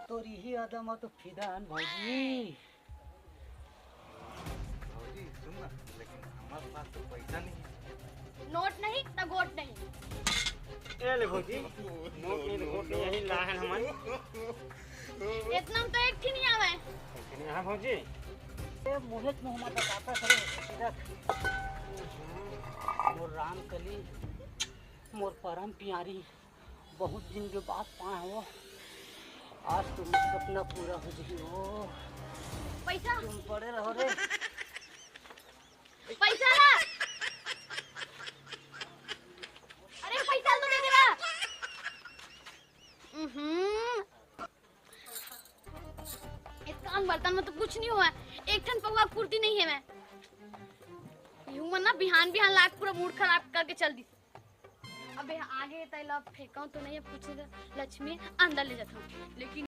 तोरी ही आदम तो फिदान भौजी। भौजी सुन ना, लेकिन हमारे पास तो पैसा नहीं है। नोट नहीं तो गोट नहीं। ए ले भौजी, नोट नहीं तो गोट नहीं, यही ला है हमारे। इतना में तो एक थी नहीं आवे। लेकिन हाँ भौजी, ए मोहित मोहम्मद आता करे रख। मोर राम कली, मोर परम प्यारी, बहुत दिन के बाद पाए हो। आज तुम सपना पूरा हो जाए। पैसा तुम पड़े रहो रे। पैसा ला। अरे पैसा तो दे देना। इस कान बर्तन में तो कुछ नहीं हुआ। एक ठन पौवा कुर्ती नहीं है मैं। यूं मन ना बिहान बिहान लाख पूरा मूड खराब करके चल दी। अबे आगे तैला फेंका तो नहीं है, पूछे लक्ष्मी अंदर ले जाता हूँ, लेकिन